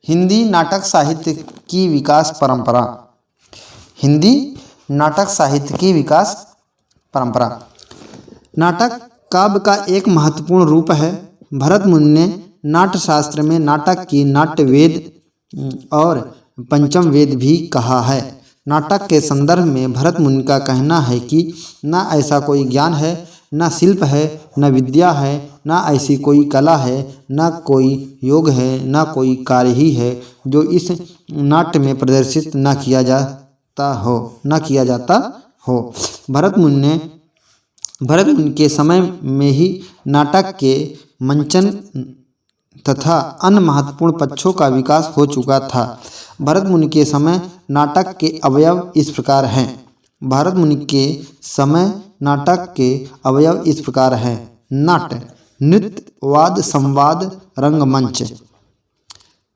हिंदी नाटक साहित्य की विकास परंपरा। हिंदी नाटक साहित्य की विकास परंपरा नाटक काव्य का एक महत्वपूर्ण रूप है। भरत मुनि ने नाट्य शास्त्र में नाटक की नाट्य वेद और पंचम वेद भी कहा है। नाटक के संदर्भ में भरत मुनि का कहना है कि न ऐसा कोई ज्ञान है, न शिल्प है, न विद्या है, न ऐसी कोई कला है, न कोई योग है, न कोई कार्य ही है जो इस नाट्य में प्रदर्शित न किया जाता हो। भरत मुनि के समय में ही नाटक के मंचन तथा अन्य महत्वपूर्ण पक्षों का विकास हो चुका था। भरत मुनि के समय नाटक के अवयव इस प्रकार हैं। भरत मुनि के समय नाटक के अवयव इस प्रकार हैं। नाट्य, नृत्य, वाद, संवाद, रंगमंच।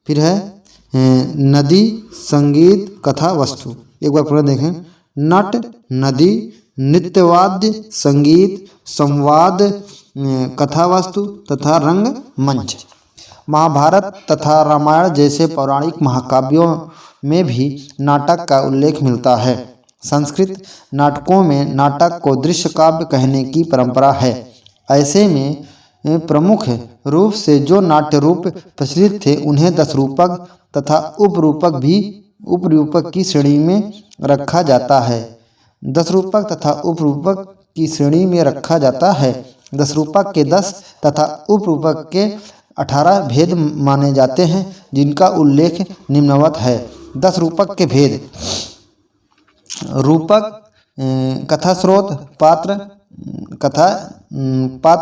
फिर है नदी, संगीत, कथा, वस्तु। एक बार पूरा देखें। नाट्य, नदी, नृत्यवाद्य, संगीत, संवाद, कथा वस्तु तथा रंगमंच। महाभारत तथा रामायण जैसे पौराणिक महाकाव्यों में भी नाटक का उल्लेख मिलता है। संस्कृत नाटकों में नाटक को दृश्य काव्य कहने की परंपरा है। ऐसे में प्रमुख रूप से जो नाट्य रूप प्रचलित थे उन्हें दशरूपक तथा उपरूपक की श्रेणी में रखा जाता है। दशरूपक तथा उपरूपक की श्रेणी में रखा जाता है। दशरूपक के 10 तथा उपरूपक के 18 भेद माने जाते हैं, जिनका उल्लेख निम्नवत है। 10 रूपक के भेद: रूपक, कथा स्रोत, पात्र,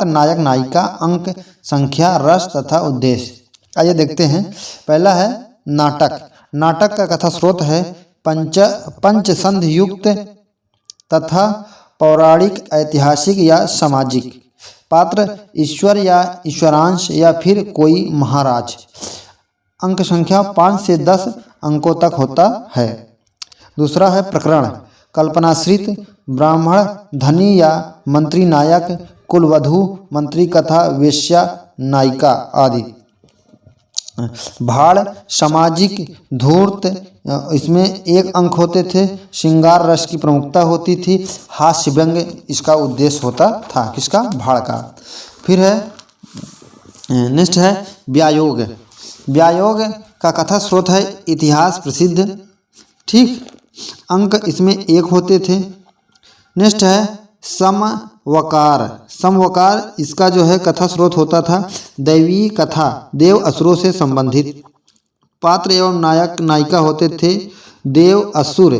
नायक नायिका, अंक, संख्या, रस तथा उद्देश्य। आइए देखते हैं। पहला है नाटक। नाटक का कथा स्रोत है पंचसंध युक्त तथा पौराणिक, ऐतिहासिक या सामाजिक। पात्र ईश्वर या ईश्वरांश या फिर कोई महाराज। अंक संख्या 5 से 10 अंकों तक होता है। दूसरा है प्रकरण। कल्पनाश्रित, ब्राह्मण, धनी या मंत्री नायक, कुलवधू, मंत्री कथा, वेश्या, नायिका आदि। भाड़, सामाजिक, धूर्त, इसमें 1 अंक होते थे। श्रृंगार रस की प्रमुखता होती थी। हास्य व्यंग इसका उद्देश्य होता था। किसका? भाड़ का। फिर है नेक्स्ट है व्यायोग। व्यायोग का कथा स्रोत है इतिहास प्रसिद्ध। ठीक, अंक इसमें 1 होते थे। नेक्स्ट है समवकार। समवकार इसका जो है कथा स्रोत होता था दैवी कथा, देव असुरों से संबंधित। पात्र एवं नायक नायिका होते थे देव असुर।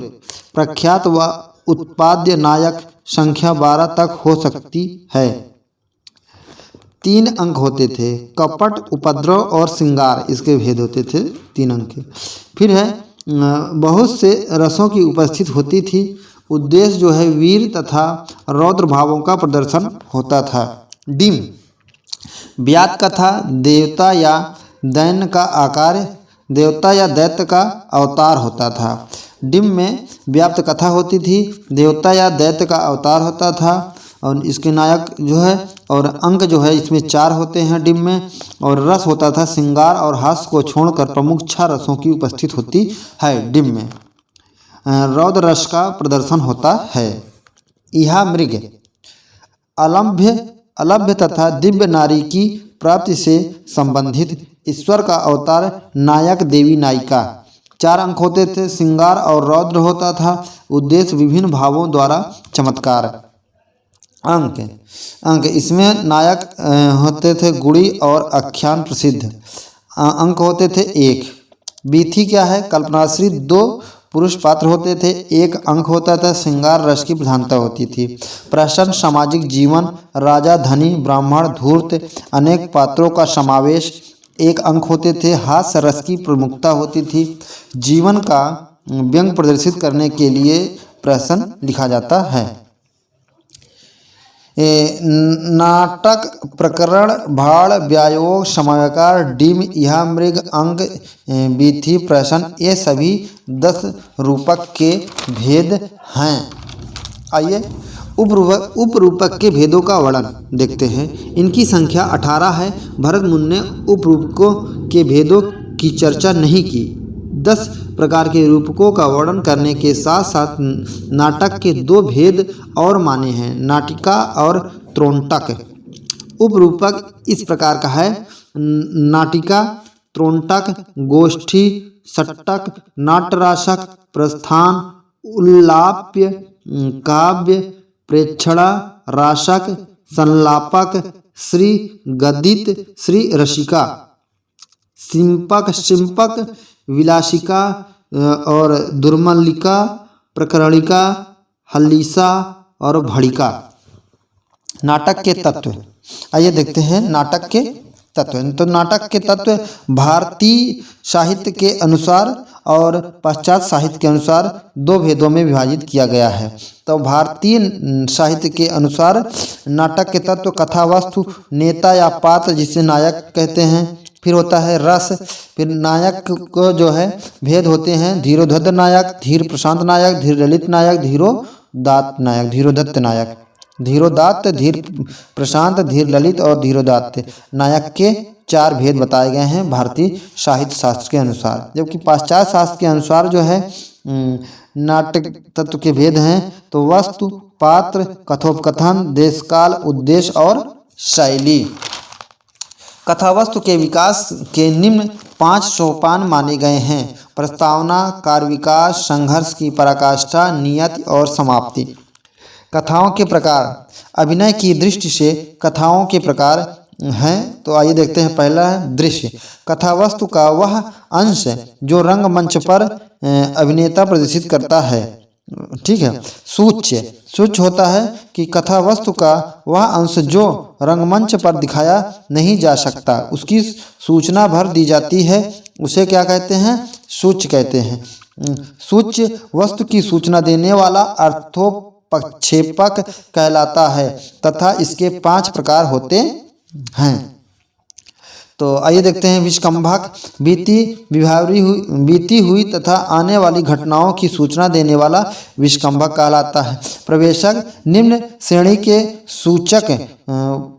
प्रख्यात व उत्पाद्य नायक संख्या 12 तक हो सकती है। 3 अंक होते थे। कपट, उपद्रव और श्रृंगार इसके भेद होते थे 3 अंक के। फिर है बहुत से रसों की उपस्थित होती थी। उद्देश्य जो है वीर तथा रौद्र भावों का प्रदर्शन होता था। डिम, व्यात कथा, देवता या दैत्य का आकार, देवता या दैत्य का अवतार होता था। डिम में व्याप्त कथा होती थी, देवता या दैत्य का अवतार होता था और इसके नायक जो है और अंक जो है इसमें 4 होते हैं डिम में। और रस होता था श्रृंगार और हास्य को छोड़कर प्रमुख 6 रसों की उपस्थित होती है डिम में। रौद्र रस का प्रदर्शन होता है। इहा मृग, अलभ्य तथा दिव्य नारी की प्राप्ति से संबंधित। ईश्वर का अवतार, नायक, देवी, नायिका। 4 अंक होते थे। श्रृंगार और रौद्र होता था। उद्देश्य विभिन्न भावों द्वारा चमत्कार। अंक इसमें नायक होते थे गुणी और आख्यान प्रसिद्ध। अंक होते थे 1। बीथी क्या है? कल्पनाश्रित 2 पुरुष पात्र होते थे। 1 अंक होता था। श्रृंगार रस की प्रधानता होती थी। प्रसन्न, सामाजिक जीवन, राजा, धनी, ब्राह्मण, धूर्त, अनेक पात्रों का समावेश। 1 अंक होते थे। हास्य रस की प्रमुखता होती थी। जीवन का व्यंग प्रदर्शित करने के लिए प्रसन्न लिखा जाता है। नाटक, प्रकरण, भाड़, व्यायोग, समवकार, डिम, इहा मृग, अंक, बीथी, प्रश्न, ये सभी 10 रूपक के भेद हैं। आइए उपरूपक के भेदों का वर्णन देखते हैं। इनकी संख्या 18 है। भरत मुनि ने उपरूपकों के भेदों की चर्चा नहीं की। 10 प्रकार के रूपकों का वर्णन करने के साथ साथ नाटक के 2 भेद और माने हैं, नाटिका और त्रोटक। उपरूपक इस प्रकार का है: नाटिका, त्रोटक, गोष्ठी, षट्टक, नाट्यरासक, प्रस्थान, उल्लाप्य, काव्य, प्रेक्षणा, रासक, संलापक, श्री गदित, श्री रसिका, सिंपक, शिंपक, विलासिका और दुर्मल्लिका, प्रकरणिका, हल्लीसा और भड़िका। नाटक के तत्व, आइए देखते हैं नाटक के तत्व। तो नाटक के तत्व भारतीय साहित्य के अनुसार और पाश्चात्य साहित्य के अनुसार 2 भेदों में विभाजित किया गया है। तो भारतीय साहित्य के अनुसार नाटक के तत्व कथा वस्तु, नेता या पात्र जिसे नायक कहते हैं, फिर होता है रस, फिर नायक को जो है भेद होते हैं: धीरोधत्त नायक, धीर प्रशांत नायक, धीर ललित नायक, धीरोदात्त नायक, धीरोदत्त नायक, धीरोदात्त, धीर प्रशांत, धीर ललित और धीरोदात्त नायक के 4 भेद बताए गए हैं भारतीय साहित्य शास्त्र के अनुसार। जबकि पाश्चात्य शास्त्र के अनुसार जो है नाटक तत्व के भेद हैं तो वस्तु, पात्र, कथोपकथन, देशकाल, उद्देश्य और शैली। कथावस्तु के विकास के निम्न 5 सोपान माने गए हैं: प्रस्तावना, कार्य विकास, संघर्ष की पराकाष्ठा, नियति और समाप्ति। कथाओं के प्रकार, अभिनय की दृष्टि से कथाओं के प्रकार हैं। तो आइए देखते हैं। पहला है दृश्य, कथावस्तु का वह अंश जो रंगमंच पर अभिनेता प्रदर्शित करता है। ठीक है। सूच्य, सूच्य होता है कि कथावस्तु का वह अंश जो रंगमंच पर दिखाया नहीं जा सकता, उसकी सूचना भर दी जाती है, उसे क्या कहते हैं? सूच्य कहते हैं। सूच्य वस्तु की सूचना देने वाला अर्थोपक्षेपक कहलाता है तथा इसके 5 प्रकार होते हैं। तो आइए देखते हैं। विष्कंभक, बीती हुई तथा आने वाली घटनाओं की सूचना देने वाला विष्कंभक कहलाता है। प्रवेशक, निम्न श्रेणी के सूचक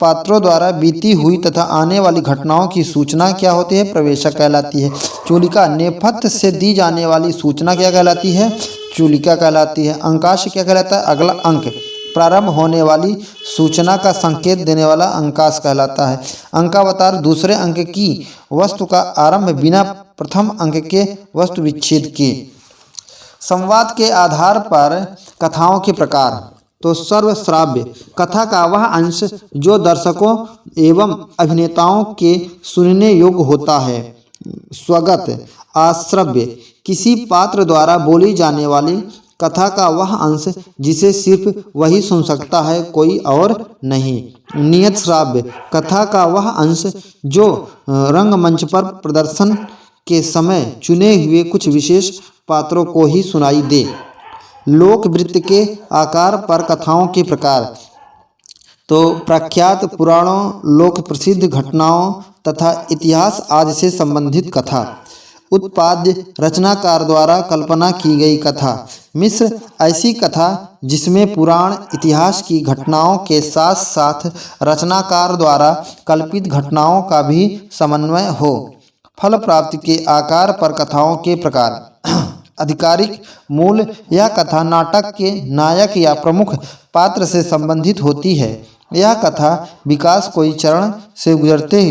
पात्रों द्वारा बीती हुई तथा आने वाली घटनाओं की सूचना क्या होती है? प्रवेशक कहलाती है। चूलिका, नेपथ्य से दी जाने वाली सूचना क्या कहलाती है? चूलिका कहलाती है। अंकाश क्या कहलाता है? अगला अंक। प्रारंभ होने वाली सूचना का संकेत देने वाला अंकाश कहलाता है। अंकावतार, दूसरे अंक की वस्तु का आरंभ बिना प्रथम अंक के वस्तु विच्छेद के। संवाद के आधार पर कथाओं के प्रकार, तो सर्वश्राव्य, कथा का वह अंश जो दर्शकों एवं अभिनेताओं के सुनने योग्य होता है। स्वगत, आश्रव्य, किसी पात्र द्वारा बोली जाने वाली कथा का वह अंश जिसे सिर्फ वही सुन सकता है, कोई और नहीं। नियत श्राव्य, कथा का वह अंश जो रंगमंच पर प्रदर्शन के समय चुने हुए कुछ विशेष पात्रों को ही सुनाई दे। लोक वृत्त के आकार पर कथाओं के प्रकार, तो प्रख्यात पुराणों, लोक प्रसिद्ध घटनाओं तथा इतिहास आदि से संबंधित कथा। उत्पाद्य, रचनाकार द्वारा कल्पना की गई कथा। मिश्र, ऐसी कथा जिसमें पुराण इतिहास की घटनाओं के साथ साथ रचनाकार द्वारा कल्पित घटनाओं का भी समन्वय हो। फल प्राप्ति के आकार पर कथाओं के प्रकार। आधिकारिक मूल, यह कथा नाटक के नायक या प्रमुख पात्र से संबंधित होती है। यह कथा विकास कई चरण से गुजरते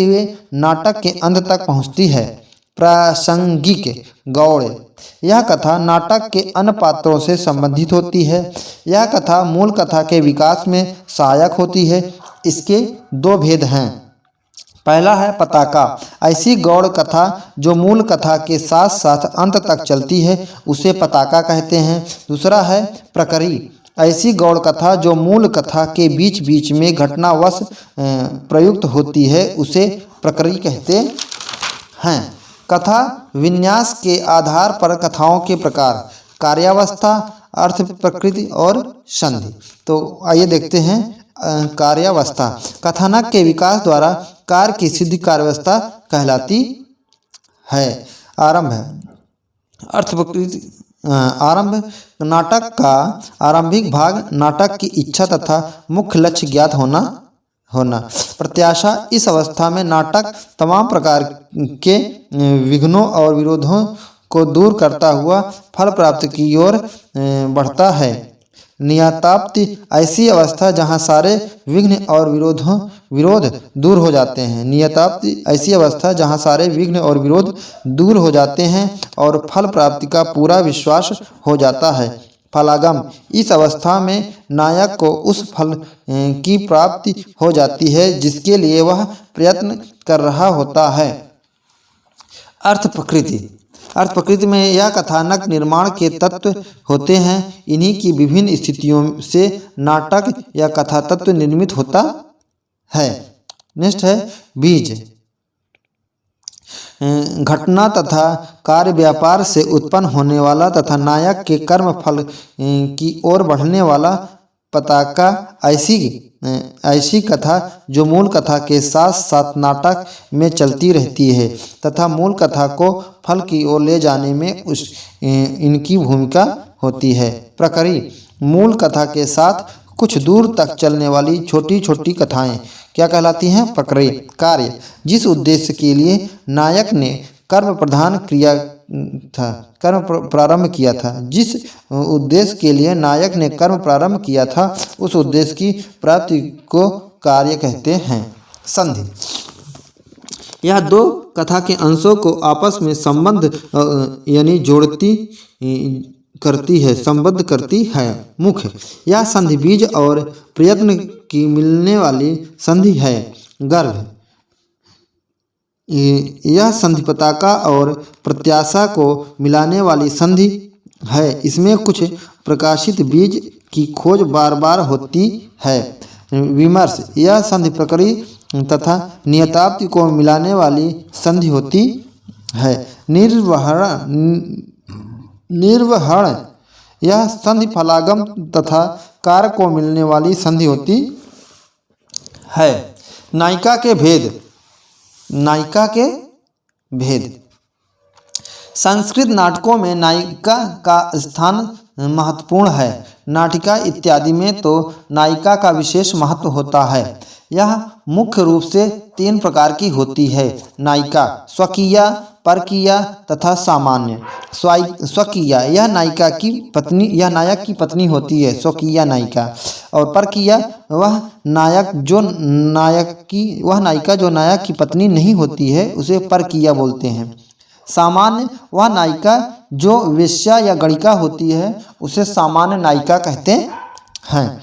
हुए नाटक के अंत तक पहुंचती है। प्रासंगिक गौड़, यह कथा नाटक के अन्य पात्रों से संबंधित होती है। यह कथा मूल कथा के विकास में सहायक होती है। इसके 2 भेद हैं। पहला है पताका, ऐसी गौड़ कथा जो मूल कथा के साथ साथ अंत तक चलती है, उसे पताका कहते हैं। दूसरा है प्रकरी, ऐसी गौड़ कथा जो मूल कथा के बीच बीच में घटनावश प्रयुक्त होती है, उसे प्रकरी कहते हैं। कथा विन्यास के आधार पर कथाओं के प्रकार, कार्यावस्था, अर्थ प्रकृति और संधि। तो आइए देखते हैं। कार्यावस्था, कथानक के विकास द्वारा कार्य की सिद्धि कार्यावस्था कहलाती है। आरंभ, अर्थ प्रकृति। आरंभ, नाटक का आरंभिक भाग नाटक की इच्छा तथा मुख्य लक्ष्य ज्ञात होना होना। प्रत्याशा, इस अवस्था में नाटक तमाम प्रकार के विघ्नों और विरोधों को दूर करता हुआ फल प्राप्ति की ओर बढ़ता है। नियताप्ति, ऐसी अवस्था जहाँ सारे विघ्न और विरोध दूर हो जाते हैं। नियताप्ति, ऐसी अवस्था जहाँ सारे विघ्न और विरोध दूर हो जाते हैं और फल प्राप्ति का पूरा विश्वास हो जाता है। फलागम, इस अवस्था में नायक को उस फल की प्राप्ति हो जाती है जिसके लिए वह प्रयत्न कर रहा होता है। अर्थ प्रकृति, अर्थ प्रकृति में यह कथानक निर्माण के तत्व होते हैं। इन्हीं की विभिन्न स्थितियों से नाटक या कथा तत्व निर्मित होता है। नेक्स्ट है बीज। घटना तथा कार्य व्यापार से उत्पन्न होने वाला तथा नायक के कर्म फल की ओर बढ़ने वाला पताका, ऐसी कथा जो मूल कथा के साथ साथ नाटक में चलती रहती है तथा मूल कथा को फल की ओर ले जाने में इनकी भूमिका होती है। प्रकरी, मूल कथा के साथ कुछ दूर तक चलने वाली छोटी छोटी कथाएं क्या कहलाती हैं? प्रकरी। कार्य, जिस उद्देश्य के लिए नायक ने कर्म प्रारंभ किया था, जिस उद्देश्य के लिए नायक ने कर्म प्रारंभ किया था उस उद्देश्य की प्राप्ति को कार्य कहते हैं। संधि, यह दो कथा के अंशों को आपस में संबंध यानी जोड़ती करती है, संबद्ध करती है। मुख्य, यह संधि बीज और प्रयत्न की मिलने वाली संधि है। गर्भ, यह संधि पताका और प्रत्याशा को मिलाने वाली संधि है। इसमें कुछ प्रकाशित बीज की खोज बार बार होती है। विमर्श, यह संधि प्रकृति तथा नियताप्ति को मिलाने वाली संधि होती है। निर्वहण, यह संधि फलागम तथा कार्य को मिलने वाली संधि होती है। नायिका के भेद, नायिका के भेद, संस्कृत नाटकों में नायिका का स्थान महत्वपूर्ण है। नाटिका इत्यादि में तो नायिका का विशेष महत्व होता है। यह मुख्य रूप से 3 प्रकार की होती है। नायिका स्वकीय, परकीय तथा सामान्य। स्वकीय, यह नायक की पत्नी होती है, स्वकीय नायिका। और परकीय, वह नायिका जो नायक की पत्नी नहीं होती है उसे परकीय बोलते हैं। सामान्य, वह नायिका जो वेश्या या गणिका होती है उसे सामान्य नायिका कहते हैं।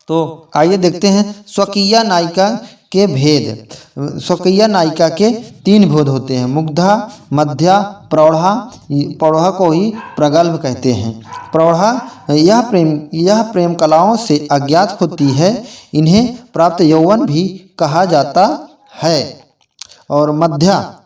तो आइए देखते हैं स्वकीय नायिका के भेद। स्वकीय नायिका के 3 भेद होते हैं। मुग्धा, मध्या, प्रौढ़ा। प्रौढ़ा को ही प्रगल्भ कहते हैं। प्रौढ़ा, यह प्रेम कलाओं से अज्ञात होती है। इन्हें प्राप्त यौवन भी कहा जाता है। और मध्या,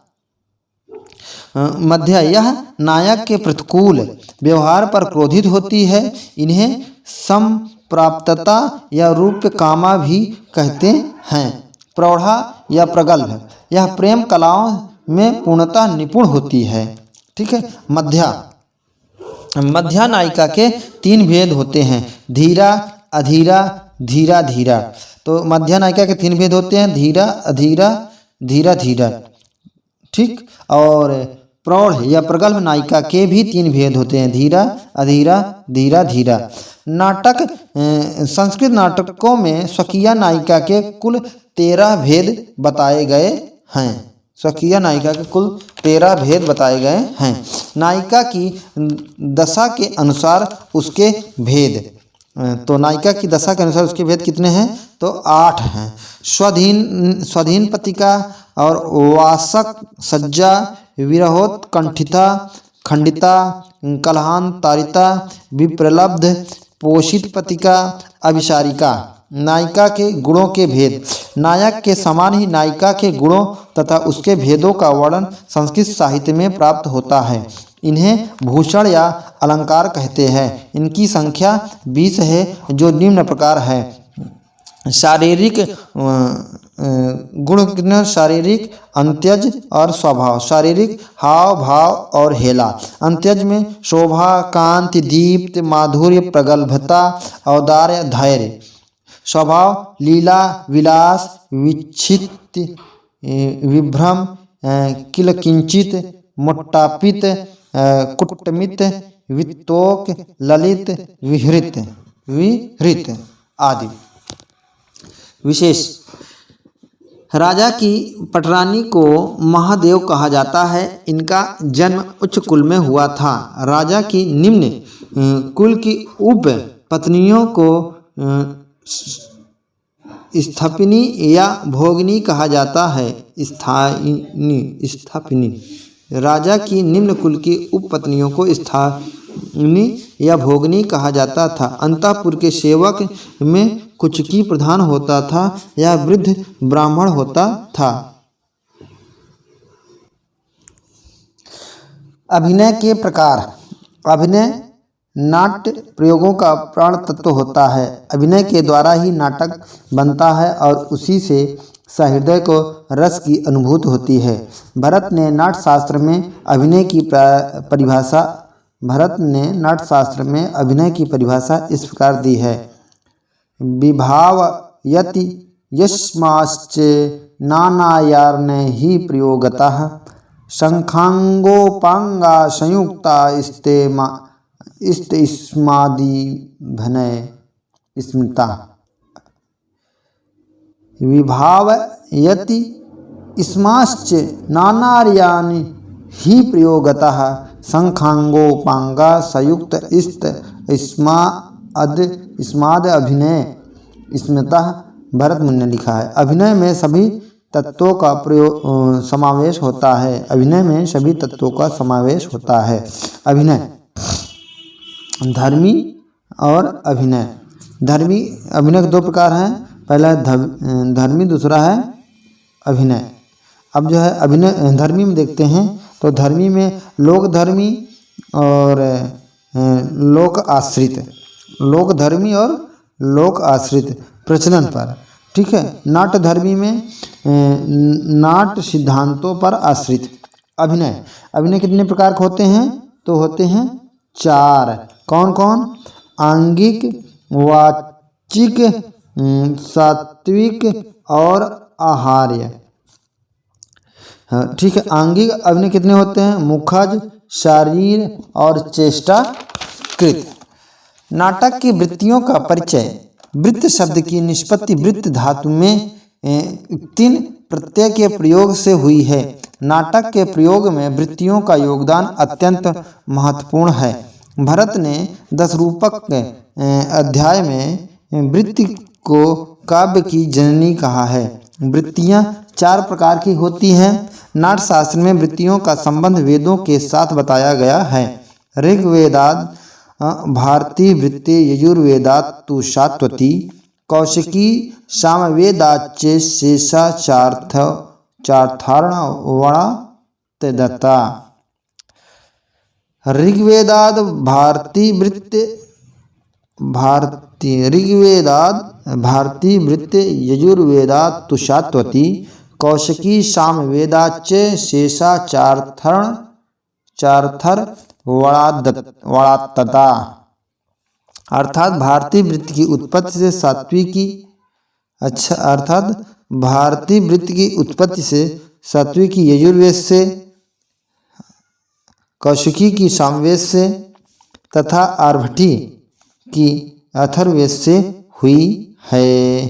यह नायक के प्रतिकूल व्यवहार पर क्रोधित होती है। इन्हें संप्राप्तता या रूप कामा भी कहते हैं। प्रौढ़ा या प्रगल्भ, यह प्रेम कलाओं में पूर्णतः निपुण होती है। ठीक है। मध्या नायिका के 3 भेद होते हैं। धीरा, अधीरा, धीरा धीरा। तो मध्या नायिका के 3 भेद होते हैं। धीरा, अधीरा, धीरा धीरा। ठीक। और प्रौढ़ या प्रगल्भ नायिका के भी 3 भेद होते हैं। धीरा, अधीरा, धीरा धीरा। संस्कृत नाटकों में स्वकीय नायिका के कुल 13 भेद बताए गए हैं। स्वकीय नायिका के कुल 13 भेद बताए गए हैं। नायिका की दशा के अनुसार उसके भेद, तो नायिका की दशा के अनुसार उसके भेद कितने हैं? तो 8 हैं। स्वाधीन पतिका और वासक सज्जा, विरहोत्कंठिता, खंडिता, कलहांतरिता, विप्रलब्ध, पोषित पतिका, अभिसारिका। नायिका के गुणों के भेद। नायक के समान ही नायिका के गुणों तथा उसके भेदों का वर्णन संस्कृत साहित्य में प्राप्त होता है। इन्हें भूषण या अलंकार कहते हैं। इनकी संख्या 20 है, जो निम्न प्रकार है। शारीरिक गुण कितने? शारीरिक, अंत्यज और स्वभाव। शारीरिक हाव भाव और हेला। अंत्यज में शोभा, कांति, दीप्त, माधुर्य, प्रगल्भता, औदार्य, धैर्य। स्वभाव लीला विलास विच्छित विभ्रम किलकिंचित मोट्टापित कुट्टमित वित्तोक ललित विहृत विहृत आदि। विशेष राजा की पटरानी को महादेव कहा जाता है। इनका जन्म उच्च कुल में हुआ था। राजा की निम्न कुल की उप पत्नियों को स्थापिनी या भोगिनी कहा जाता है। स्थापिनी राजा की निम्न कुल की उप पत्नियों को स्थापिनी या भोगिनी कहा जाता था। अंतःपुर के सेवक में कुचकी प्रधान होता था या वृद्ध ब्राह्मण होता था। अभिनय के प्रकार। अभिनय नाट्य प्रयोगों का प्राण तत्व होता है। अभिनय के द्वारा ही नाटक बनता है और उसी से सहृदय को रस की अनुभूति होती है। भरत ने नाट्यशास्त्र में अभिनय की परिभाषा इस प्रकार दी है। विभावयति यस्माश्च नानायार्णे हि प्रयोगतः शंखांगोपांगा संयुक्ता इस्मादिभनय स्मृता। विभावयति इस्माश्च नानार्यानि हि प्रयोगतः शंखांगोपांगा संयुक्त इस्माद अभिनय स्मृतः। भरत मुनि ने लिखा है। अभिनय में सभी तत्वों का समावेश होता है। अभिनय में सभी तत्वों का समावेश होता है। अभिनय धर्मी और अभिनय। धर्मी अभिनय के दो प्रकार हैं। पहला है धर्मी, दूसरा है अभिनय। अब जो है अभिनय धर्मी में देखते हैं तो धर्मी में लोक धर्मी और लोक आश्रित, लोक धर्मी और लोक आश्रित प्रचलन पर, ठीक है। नाट्य धर्मी में नाट्य सिद्धांतों पर आश्रित। अभिनय कितने प्रकार के होते हैं? तो होते हैं 4। कौन कौन? आंगिक, वाचिक, सात्विक और आहार्य। हाँ, ठीक है। आंगिक अभिनय कितने होते हैं? मुखज, शारीर और चेष्टाकृत। नाटक की वृत्तियों का परिचय। वृत्त शब्द की निष्पत्ति वृत्त धातु में 3 प्रत्यय के प्रयोग से हुई है। नाटक के प्रयोग में वृत्तियों का योगदान अत्यंत महत्वपूर्ण है। भरत ने 10 रूपक अध्याय में वृत्ति को काव्य की जननी कहा है। वृत्तियाँ 4 प्रकार की होती हैं। नाट्यशास्त्र में वृत्तियों का संबंध वेदों के साथ बताया गया है। ऋग्वेदाद भारती वृत्ति, यजुर्वेदात तु सात्वती, कौशिकी सामवेदाच्च शेषा चार्थार्णवणा तदत्ता। ऋग्वेदाद भारती वृत्ति, यजुर्वेदात तु सात्वती, कौशिकी सामवेदाच्च शेषा चार्थर वणात्तता। अर्थात भारतीय वृत्ति की उत्पत्ति से सात्विक की यजुर्वेद से, कौशिकी की सामवेद से तथा आर्भटी की अथर्ववेद से हुई है।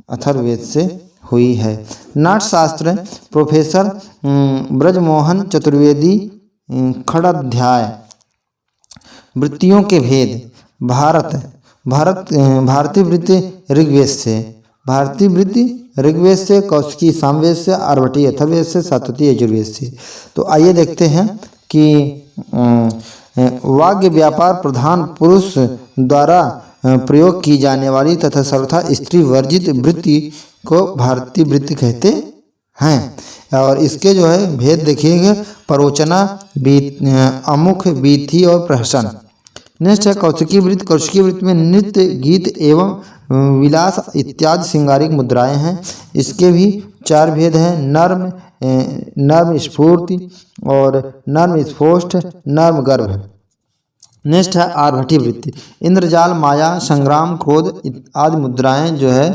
अथर्ववेद से हुई है। नाट्यशास्त्र प्रोफेसर ब्रजमोहन चतुर्वेदी खड़ाध्याय। वृत्तियों के भेद। भारतीय वृत्ति ऋग्वेद से, भारतीय वृत्ति ऋग्वेद से, कौशिकी सामवेद से, आर्भटी अथर्ववेद से, सात्वती यजुर्वेद से। तो आइए देखते हैं कि वाग्य व्यापार प्रधान पुरुष द्वारा प्रयोग की जाने वाली तथा सर्वथा स्त्री वर्जित वृत्ति को भारतीय वृत्ति कहते हैं। और इसके जो है भेद देखिएगा, परोचना, अमुख, बीथी और प्रहसन। नेक्स्ट है कौशिकी वृत्ति। कौशिकी वृत्ति में नृत्य, गीत एवं विलास इत्यादि श्रृंगारिक मुद्राएं हैं। इसके भी 4 भेद हैं। नर्म स्फूर्ति और नर्म स्फोष्ट, नर्म गर्भ। नेक्स्ट है आर्भटी वृत्ति। इंद्रजाल, माया, संग्राम, क्रोध आदि मुद्राएं जो है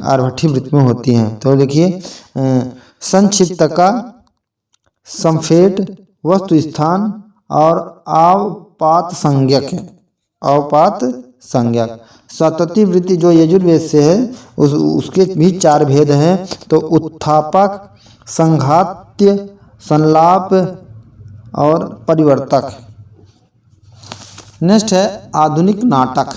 आर्भटी वृत्ति में होती हैं। तो देखिए संक्षिप्त का, संफेट, वस्तु स्थान और आवपात संज्ञक है। आवपात संज्ञक। सतती वृत्ति जो यजुर्वेद से है उसके भी 4 भेद हैं। तो उत्थापक, संघात्य, संलाप और परिवर्तक। नेक्स्ट है आधुनिक नाटक।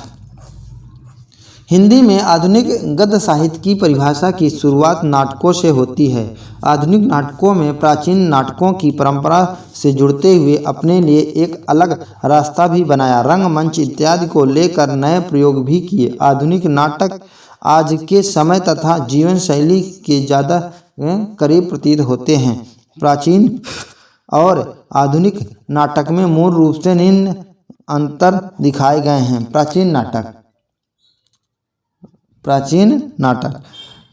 हिंदी में आधुनिक गद्य साहित्य की परिभाषा की शुरुआत नाटकों से होती है। आधुनिक नाटकों में प्राचीन नाटकों की परंपरा से जुड़ते हुए अपने लिए एक अलग रास्ता भी बनाया। रंगमंच इत्यादि को लेकर नए प्रयोग भी किए। आधुनिक नाटक आज के समय तथा जीवन शैली के ज़्यादा करीब प्रतीत होते हैं। प्राचीन और आधुनिक नाटक में मूल रूप से निम्न अंतर दिखाए गए हैं। प्राचीन नाटक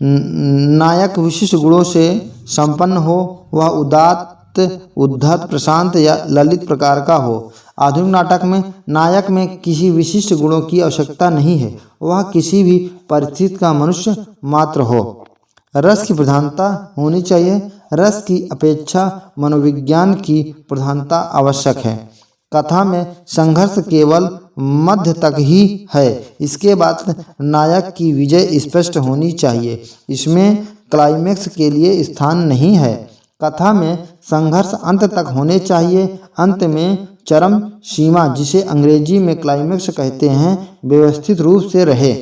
नायक विशिष्ट गुणों से संपन्न हो, वह उदात्त, उद्धत, प्रशांत या ललित प्रकार का हो। आधुनिक नाटक में नायक में किसी विशिष्ट गुणों की आवश्यकता नहीं है, वह किसी भी परिस्थिति का मनुष्य मात्र हो। रस की प्रधानता होनी चाहिए, रस की अपेक्षा मनोविज्ञान की प्रधानता आवश्यक है। कथा में संघर्ष केवल मध्य तक ही है, इसके बाद नायक की विजय स्पष्ट होनी चाहिए। इसमें क्लाइमेक्स के लिए स्थान नहीं है। कथा में संघर्ष अंत तक होने चाहिए। अंत में चरम सीमा, जिसे अंग्रेजी में क्लाइमेक्स कहते हैं, व्यवस्थित रूप से रहे।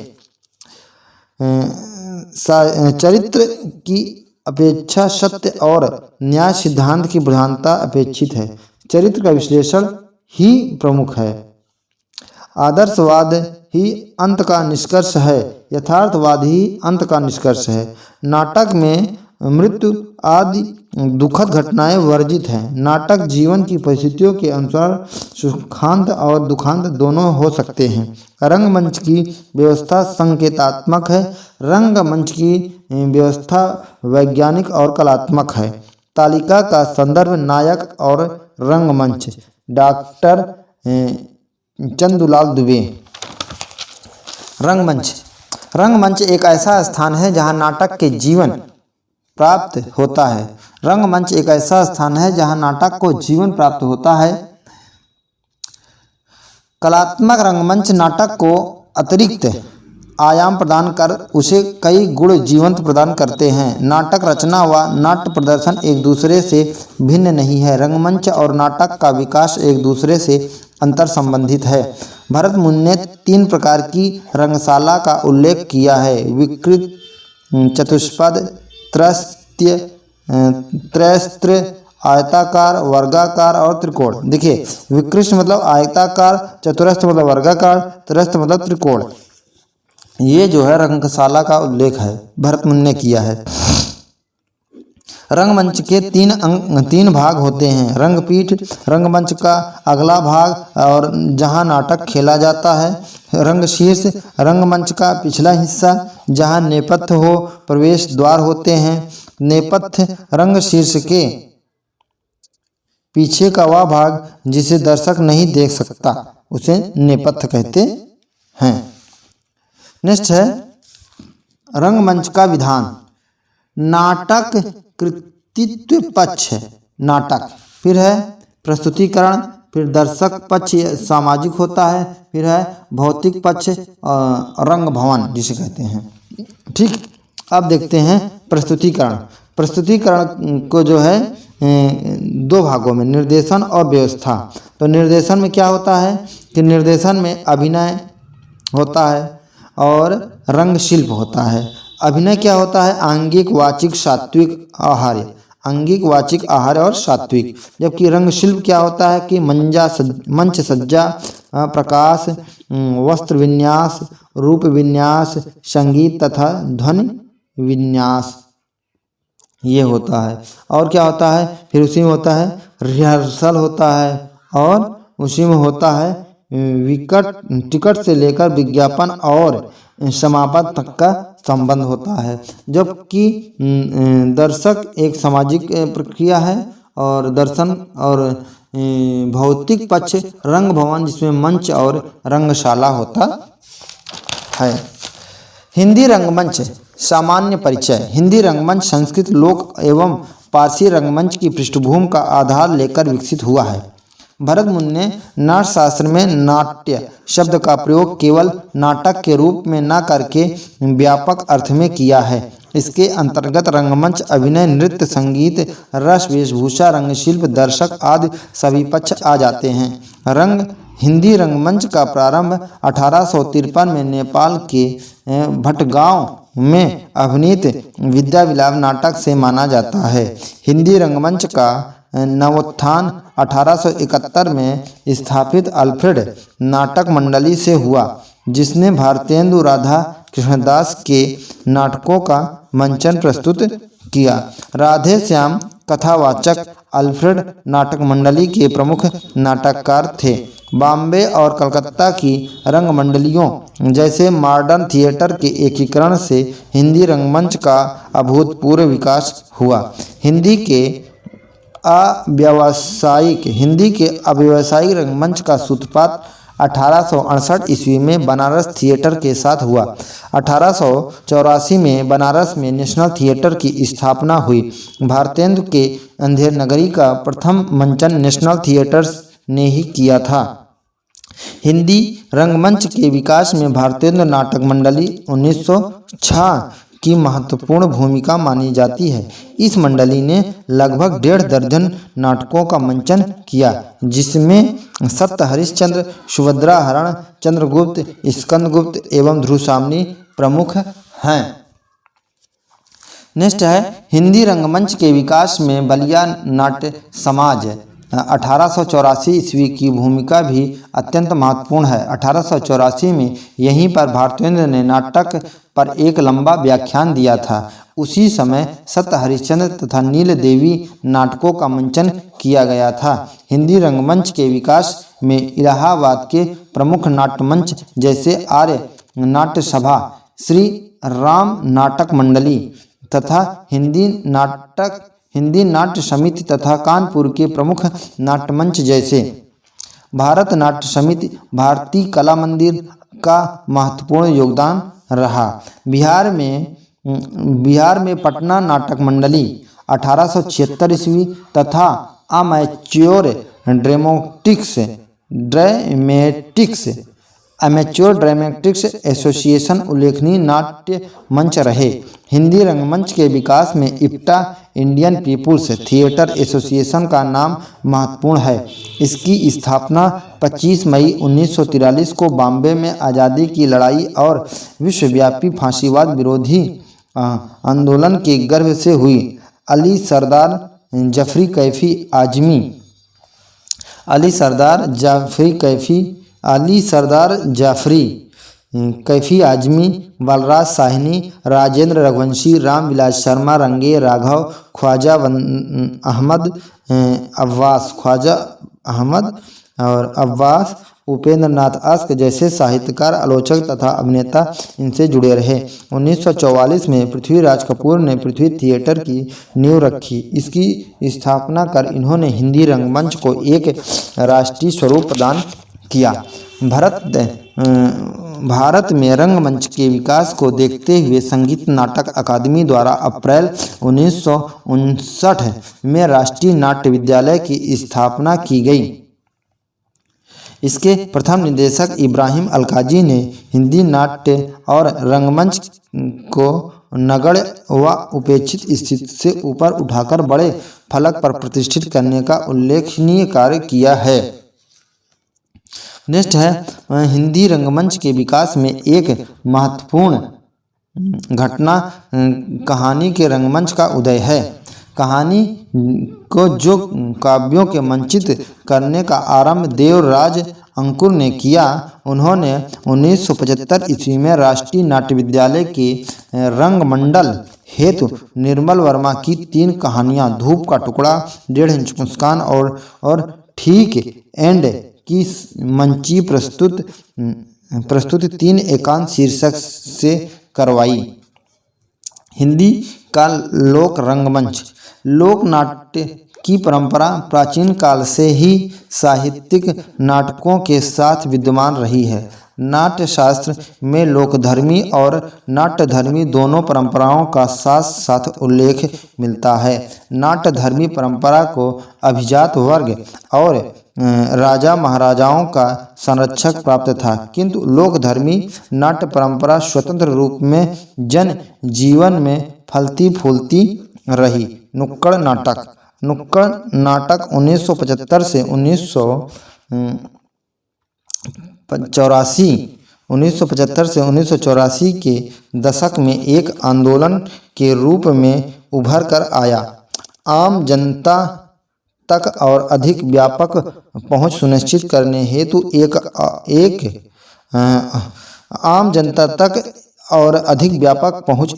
चरित्र की अपेक्षा सत्य और न्याय सिद्धांत की प्रधानता अपेक्षित है। चरित्र का विश्लेषण ही प्रमुख है। आदर्शवाद ही अंत का निष्कर्ष है, यथार्थवाद ही अंत का निष्कर्ष है। नाटक में मृत्यु आदि दुखद घटनाएं वर्जित हैं। नाटक जीवन की परिस्थितियों के अनुसार सुखांत और दुखांत दोनों हो सकते हैं। रंगमंच की व्यवस्था संकेतात्मक है, रंगमंच की व्यवस्था वैज्ञानिक और कलात्मक है। तालिका का संदर्भ नायक और रंगमंच। डॉक्टर चंदूलाल दुबे। रंगमंच एक ऐसा स्थान है जहां नाटक के जीवन प्राप्त होता है। रंगमंच एक ऐसा स्थान है जहां नाटक को जीवन प्राप्त होता है। कलात्मक रंगमंच नाटक को अतिरिक्त आयाम प्रदान कर उसे कई गुण जीवंत प्रदान करते हैं। नाटक रचना व नाट्य प्रदर्शन एक दूसरे से भिन्न नहीं है। रंगमंच और नाटक का विकास एक दूसरे से अंतर संबंधित है। भरत मुनि ने 3 प्रकार की रंगशाला का उल्लेख किया है: विकृत, चतुष्पद, त्रस्त्य, त्रैस्त्र, आयताकार, वर्गाकार और त्रिकोण। देखिए, विकृत मतलब आयताकार, चतुरस्र मतलब वर्गाकार, त्रस्त मतलब त्रिकोण। ये जो है रंगशाला का उल्लेख है, भरत मुनि ने किया है। रंगमंच के 3 भाग होते हैं: रंगपीठ, रंगमंच का अगला भाग और जहां नाटक खेला जाता है; रंगशीर्ष, रंगमंच का पिछला हिस्सा जहां नेपथ्य हो प्रवेश द्वार होते हैं। नेपथ्य रंगशीर्ष के पीछे का वह भाग जिसे दर्शक नहीं देख सकता, उसे नेपथ्य कहते हैं। नेक्स्ट है रंगमंच का विधान। नाटक कृतित्व पक्ष है, नाटक, फिर है प्रस्तुतिकरण, फिर दर्शक पक्ष सामाजिक होता है, फिर है भौतिक पक्ष रंग भवन जिसे कहते हैं। ठीक, अब देखते हैं प्रस्तुतिकरण। प्रस्तुतिकरण को जो है 2 भागों में, निर्देशन और व्यवस्था। तो निर्देशन में क्या होता है कि निर्देशन में अभिनय होता है और रंग शिल्प होता है। अभिनय क्या होता है? आंगिक, वाचिक, सात्विक, आहार्य। आंगिक, वाचिक, आहार्य और सात्विक। जबकि रंग शिल्प क्या होता है कि मंच सज्जा, प्रकाश, वस्त्र विन्यास, रूप विन्यास, संगीत तथा ध्वनि विन्यास, ये होता है। और क्या होता है? फिर उसी में होता है रिहर्सल होता है, और उसी में होता है टिकट से लेकर विज्ञापन और समापन तक का संबंध होता है। जबकि दर्शक एक सामाजिक प्रक्रिया है और दर्शन और भौतिक पक्ष रंग भवन, जिसमें मंच और रंगशाला होता है। हिंदी रंगमंच सामान्य परिचय। हिंदी रंगमंच संस्कृत लोक एवं पारसी रंगमंच की पृष्ठभूमि का आधार लेकर विकसित हुआ है। भरत मुनि ने नाट्यशास्त्र में नाट्य शब्द का प्रयोग केवल नाटक के रूप में न करके व्यापक अर्थ में किया है। इसके अंतर्गत रंगमंच अभिनय, नृत्य, संगीत, रस, वेशभूषा, रंगशिल्प, दर्शक आदि सभी पक्ष आ जाते हैं। हिंदी रंगमंच का प्रारंभ 1853 में नेपाल के भटगांव में अभिनीत विद्याविलाप नाटक से माना जाता है। हिंदी रंगमंच का नवोत्थान 1871 में स्थापित अल्फ्रेड नाटक मंडली से हुआ, जिसने भारतेंदु राधा कृष्णदास के नाटकों का मंचन प्रस्तुत किया। राधे श्याम कथावाचक अल्फ्रेड नाटक मंडली के प्रमुख नाटककार थे। बॉम्बे और कलकत्ता की रंग मंडलियों जैसे मॉडर्न थिएटर के एकीकरण से हिंदी रंगमंच का अभूतपूर्व विकास हुआ। हिंदी के अव्यावसायिक रंगमंच का सूत्रपात 1868 ईस्वी में बनारस थिएटर के साथ हुआ। 1884 में बनारस में नेशनल थिएटर की स्थापना हुई। भारतेंदु के अंधेर नगरी का प्रथम मंचन नेशनल थिएटर्स ने ही किया था। हिंदी रंगमंच के विकास में भारतेंदु नाटक मंडली 1906 की महत्वपूर्ण भूमिका मानी जाती है। इस मंडली ने लगभग 1.5 दर्जन नाटकों का मंचन किया, जिसमें सप्त हरिश्चंद्र, सुभद्रा हरण, चंद्रगुप्त, स्कंदगुप्त एवं ध्रुवसामनी प्रमुख हैं। नेक्स्ट है हिंदी रंगमंच के विकास में बलिया नाट्य समाज 1884 ईस्वी की भूमिका भी अत्यंत महत्वपूर्ण है। 1884 में यहीं पर भारतेंदु ने नाटक पर एक लंबा व्याख्यान दिया था। उसी समय सप्त हरिश्चंद्र तथा नील देवी नाटकों का मंचन किया गया था। हिंदी रंगमंच के विकास में इलाहाबाद के प्रमुख नाट्यमंच जैसे आर्य नाट्य सभा, श्री राम नाटक मंडली तथा हिंदी नाट्य समिति तथा कानपुर के प्रमुख नाट्यमंच जैसे भारत नाट्य समिति, भारतीय कला मंदिर का महत्वपूर्ण योगदान रहा। बिहार में पटना नाटक मंडली 1876 ईस्वी तथा अमेच्योर ड्रामेटिक्स एसोसिएशन उल्लेखनीय नाट्य मंच रहे। हिंदी रंगमंच के विकास में IPTA Indian people's theatre association का नाम महत्वपूर्ण है। इसकी स्थापना 25 मई 1943 को बॉम्बे में आज़ादी की लड़ाई और विश्वव्यापी फांसीवाद विरोधी आंदोलन के गर्भ से हुई। अली सरदार जाफरी कैफी आजमी, बलराज साहनी, राजेंद्र रघुवंशी, रामविलास शर्मा रंगे, राघव, ख्वाजा अहमद और अब्बास, उपेंद्र नाथ अस्क जैसे साहित्यकार, आलोचक तथा अभिनेता इनसे जुड़े रहे। 1944 में पृथ्वीराज कपूर ने पृथ्वी थिएटर की नींव रखी। इसकी स्थापना कर इन्होंने हिंदी रंगमंच को एक राष्ट्रीय स्वरूप प्रदान किया। भारत में रंगमंच के विकास को देखते हुए संगीत नाटक अकादमी द्वारा अप्रैल 1959 में राष्ट्रीय नाट्य विद्यालय की स्थापना की गई। इसके प्रथम निदेशक इब्राहिम अलकाजी ने हिंदी नाट्य और रंगमंच को नगण्य व उपेक्षित स्थिति से ऊपर उठाकर बड़े फलक पर प्रतिष्ठित करने का उल्लेखनीय कार्य किया है। नेक्स्ट है हिंदी रंगमंच के विकास में एक महत्वपूर्ण घटना कहानी के रंगमंच का उदय है। कहानी को जो काव्यों के मंचित करने का आरंभ देवराज अंकुर ने किया, उन्होंने 1975 ईस्वी में राष्ट्रीय नाट्य विद्यालय के रंगमंडल हेतु निर्मल वर्मा की 3 कहानियां धूप का टुकड़ा, 1.5 इंच मुस्कान और ठीक एंड की मंची प्रस्तुति 3 एकांत शीर्षक से करवाई। हिंदी का लोक रंगमंच लोक नाट्य की परंपरा प्राचीन काल से ही साहित्यिक नाटकों के साथ विद्यमान रही है। नाट्य शास्त्र में लोकधर्मी और नाट्यधर्मी दोनों परंपराओं का साथ साथ उल्लेख मिलता है। नाट्यधर्मी परंपरा को अभिजात वर्ग और राजा महाराजाओं का संरक्षक प्राप्त था, किंतु लोकधर्मी नाट्य परंपरा स्वतंत्र रूप में जन जीवन में फलती फूलती रही। नुक्कड़ नाटक 1975 से 1984 के दशक में एक आंदोलन के रूप में उभर कर आया। आम जनता तक और अधिक व्यापक पहुंच सुनिश्चित करने हेतु आम जनता तक और अधिक व्यापक पहुंच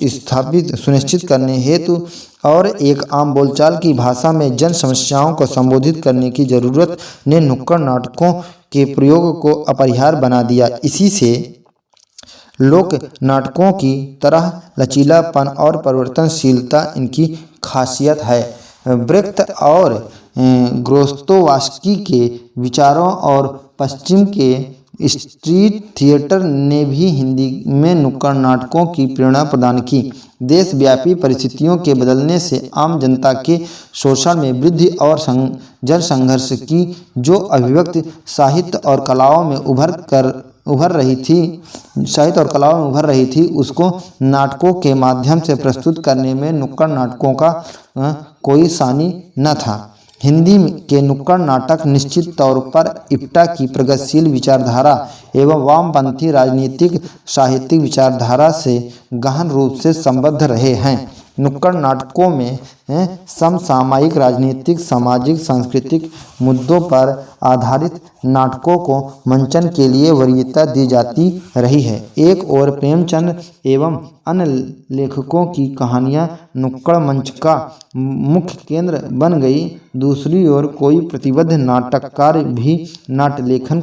सुनिश्चित करने हेतु और एक आम बोलचाल की भाषा में जन समस्याओं को संबोधित करने की जरूरत ने नुक्कड़ नाटकों के प्रयोग को अपरिहार्य बना दिया। इसी से लोक नाटकों की तरह लचीलापन और परिवर्तनशीलता इनकी खासियत है। ब्रेख्त और ग्रोस्तोवास्की के विचारों और पश्चिम के स्ट्रीट थिएटर ने भी हिंदी में नुक्कड़ नाटकों की प्रेरणा प्रदान की। देशव्यापी परिस्थितियों के बदलने से आम जनता के शोषण में वृद्धि और जनसंघर्ष की जो अभिव्यक्ति साहित्य और कलाओं में उभर रही थी उसको नाटकों के माध्यम से प्रस्तुत करने में नुक्कड़ नाटकों का कोई सानी न था। हिंदी के नुक्कड़ नाटक निश्चित तौर पर इप्टा की प्रगतिशील विचारधारा एवं वामपंथी राजनीतिक साहित्यिक विचारधारा से गहन रूप से संबद्ध रहे हैं। नुक्कड़ नाटकों में समसामयिक राजनीतिक, सामाजिक, सांस्कृतिक मुद्दों पर आधारित नाटकों को मंचन के लिए वरीयता दी जाती रही है। एक ओर प्रेमचंद एवं अन्य लेखकों की कहानियां नुक्कड़ मंच का मुख्य केंद्र बन गई, दूसरी ओर कई प्रतिबद्ध नाटककार भी नाट्य लेखन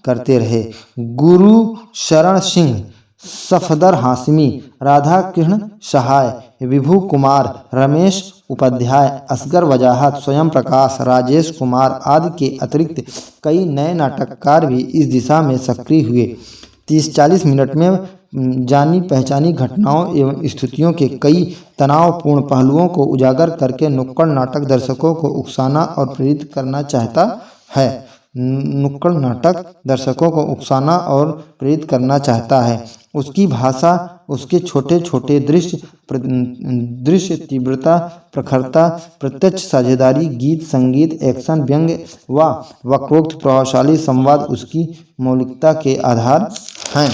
करते रहे। गुरु शरण सिंह, सफदर हाशमी, राधा कृष्ण सहाय, विभु कुमार, रमेश उपाध्याय, असगर वजाहत, स्वयं प्रकाश, राजेश कुमार आदि के अतिरिक्त कई नए नाटककार भी इस दिशा में सक्रिय हुए। 30-40 मिनट में जानी पहचानी घटनाओं एवं स्थितियों के कई तनावपूर्ण पहलुओं को उजागर करके नुक्कड़ नाटक दर्शकों को उकसाना और प्रेरित करना चाहता है। नुक्कड़ नाटक दर्शकों को उकसाना और प्रेरित करना चाहता है। उसकी भाषा, उसके छोटे छोटे दृश्य, तीव्रता, प्रखरता, प्रत्यक्ष साझेदारी, गीत, संगीत, एक्शन, व्यंग्य व वक्रोक्त प्रभावशाली संवाद उसकी मौलिकता के आधार हैं।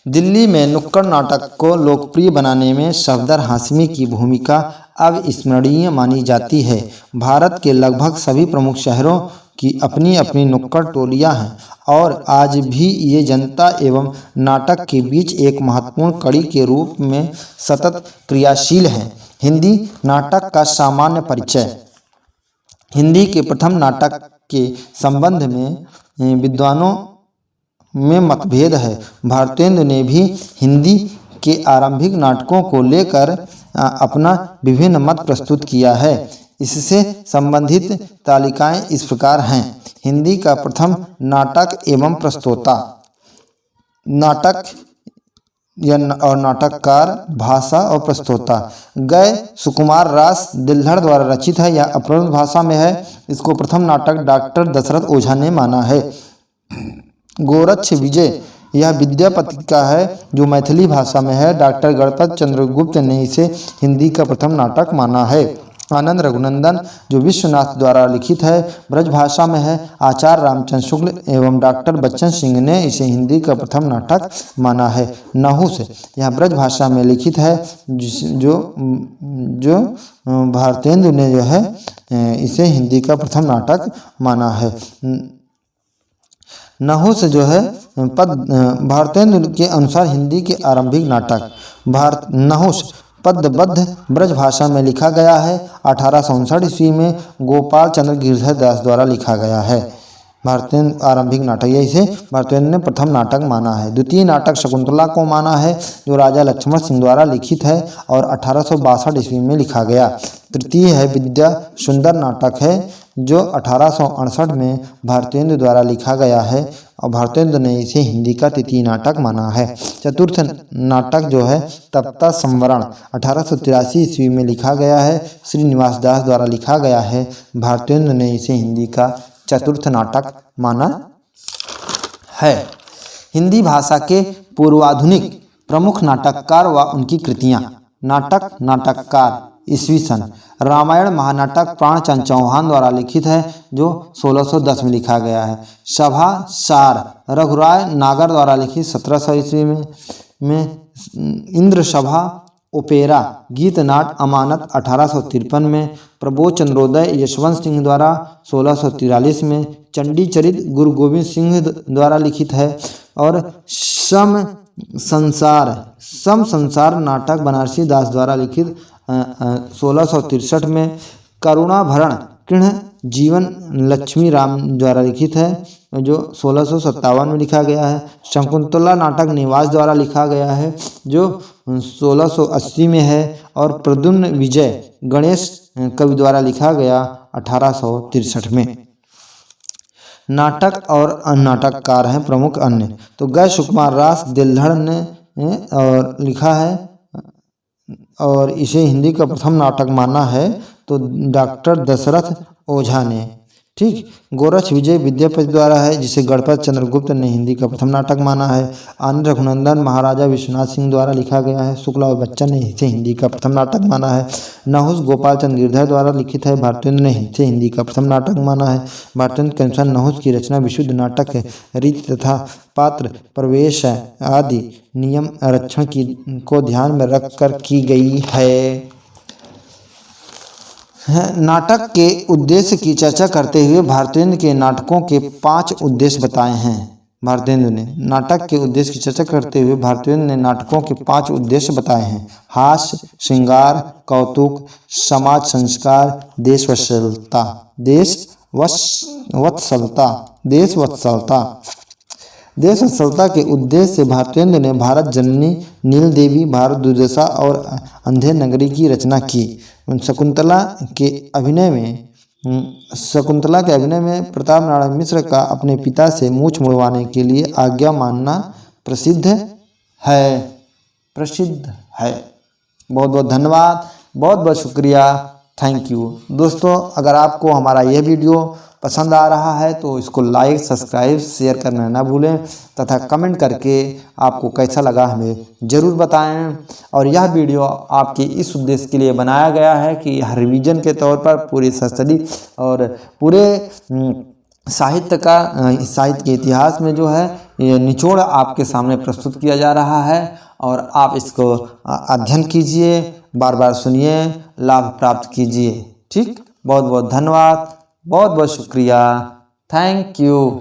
दिल्ली में नुक्कड़ नाटक को लोकप्रिय बनाने में सफदर हाशमी की भूमिका अविस्मरणीय मानी जाती है। भारत के लगभग सभी प्रमुख शहरों की अपनी अपनी नुक्कड़ टोलियां हैं और आज भी ये जनता एवं नाटक के बीच एक महत्वपूर्ण कड़ी के रूप में सतत क्रियाशील हैं। हिंदी नाटक का सामान्य परिचय। हिंदी के प्रथम नाटक के संबंध में विद्वानों में मतभेद है। भारतेंदु ने भी हिंदी के आरंभिक नाटकों को लेकर अपना विभिन्न मत प्रस्तुत किया है। इससे संबंधित तालिकाएं इस प्रकार हैं। हिंदी का प्रथम नाटक एवं प्रस्तोता, नाटक और नाटककार, भाषा और प्रस्तोता। गय सुकुमार रास दिल्हड़ द्वारा रचित है। यह अपभ्रंश भाषा में है। इसको प्रथम नाटक डॉक्टर दशरथ ओझा ने माना है। गोरक्ष विजय, यह विद्यापति का है जो मैथिली भाषा में है। डॉक्टर गणपत चंद्रगुप्त ने इसे हिंदी का प्रथम नाटक माना है। आनंद रघुनंदन जो विश्वनाथ द्वारा लिखित है, ब्रज भाषा में है। आचार्य रामचंद्र शुक्ल एवं डॉक्टर बच्चन सिंह ने इसे हिंदी का प्रथम नाटक माना है। नहुस, यह ब्रज भाषा में लिखित है जो भारतेंदु ने जो है इसे हिंदी का प्रथम नाटक माना है। नहुस जो है भारतेंदु के अनुसार हिंदी के आरंभिक नाटक। नहुस पद्यबद्ध ब्रज भाषा में लिखा गया है। 1859 ईस्वी में गोपाल चंद्र गिरधर दास द्वारा लिखा गया है। भारतेंदु आरंभिक नाटक, यह इसे भारतेंदु ने प्रथम नाटक माना है। द्वितीय नाटक शकुंतला को माना है, जो राजा लक्ष्मण सिंह द्वारा लिखित है और 1862 ईस्वी में लिखा गया। तृतीय है विद्या सुंदर नाटक है, जो 1868 में भारतेंदु द्वारा लिखा गया है और भारतेंदु ने इसे हिंदी का तृतीय नाटक माना है। चतुर्थ नाटक जो है तप्ता संवरण 1883 ईस्वी में लिखा गया है, श्रीनिवास दास द्वारा लिखा गया है। भारतेंदु ने इसे हिंदी का चतुर्थ नाटक माना है। हिंदी भाषा के पूर्वाधुनिक प्रमुख नाटककार व उनकी कृतियाँ। नाटक नाटककार ईस्वी सन। रामायण महानाटक प्राणचंद चौहान द्वारा लिखित है, जो 1610 में लिखा गया है। सभा सार रघुराय नागर द्वारा लिखित 1700 ईस्वी में। इंद्र सभा ओपेरा गीत नाट अमानत 1853 में। प्रबोध चंद्रोदय यशवंत सिंह द्वारा 1643 में। चंडी चरित गुरु गोविंद सिंह द्वारा लिखित है। और सम संसार नाटक बनारसी दास द्वारा लिखित 1663 में। करुणाभरण कृष्ण जीवन लक्ष्मी राम द्वारा लिखित है, जो 1657 में लिखा गया है। शकुंतला नाटक निवास द्वारा लिखा गया है, जो 1680 में है। और प्रद्युम्न विजय गणेश कवि द्वारा लिखा गया 1863 में। नाटक और नाटककार हैं प्रमुख अन्य, तो गै सुकुमार रास दिलधड़ ने और लिखा है और इसे हिंदी का प्रथम नाटक माना है, तो डॉक्टर दशरथ ओझा ने। ठीक। गोरक्ष विजय विद्यापति द्वारा है, जिसे गणपत चंद्रगुप्त ने हिंदी का प्रथम नाटक माना है। आनंद रघुनंदन महाराजा विश्वनाथ सिंह द्वारा लिखा गया है। शुक्ला और बच्चन ने इसे हिंदी का प्रथम नाटक माना है। नहुस गोपाल चंद्र गिरधर द्वारा लिखित है। भारतेंदु ने इसे हिंदी का प्रथम नाटक माना है। भारतेंदु के अनुसार नहुस की रचना विशुद्ध नाटक है, रीति तथा पात्र प्रवेश आदि नियम आरक्षण को ध्यान में रखकर की गई है। नाटक के उद्देश्य की चर्चा करते हुए भारतेंदु के नाटकों के 5 उद्देश्य बताए हैं। भारतेंदु ने नाटक के उद्देश्य की चर्चा करते हुए भारतेंदु ने नाटकों के 5 उद्देश्य बताए हैं। हास्य, श्रृंगार, कौतुक, समाज संस्कार, देशवत्सलता के उद्देश्य से भारतेंदु ने भारत जननी, नील देवी, भारत दुर्दशा और अंधेर नगरी की रचना की। शकुंतला के अभिनय में प्रताप नारायण मिश्र का अपने पिता से मूछ मुड़वाने के लिए आज्ञा मानना प्रसिद्ध है। बहुत बहुत धन्यवाद, बहुत बहुत शुक्रिया, थैंक यू। दोस्तों, अगर आपको हमारा यह वीडियो पसंद आ रहा है तो इसको लाइक, सब्सक्राइब, शेयर करना ना भूलें तथा कमेंट करके आपको कैसा लगा हमें ज़रूर बताएं। और यह वीडियो आपके इस उद्देश्य के लिए बनाया गया है कि रिवीजन के तौर पर पूरी संस्कृति और पूरे साहित्य के इतिहास में जो है ये निचोड़ आपके सामने प्रस्तुत किया जा रहा है और आप इसको अध्ययन कीजिए, बार बार सुनिए, लाभ प्राप्त कीजिए। ठीक। बहुत बहुत धन्यवाद, बहुत बहुत शुक्रिया, थैंक यू।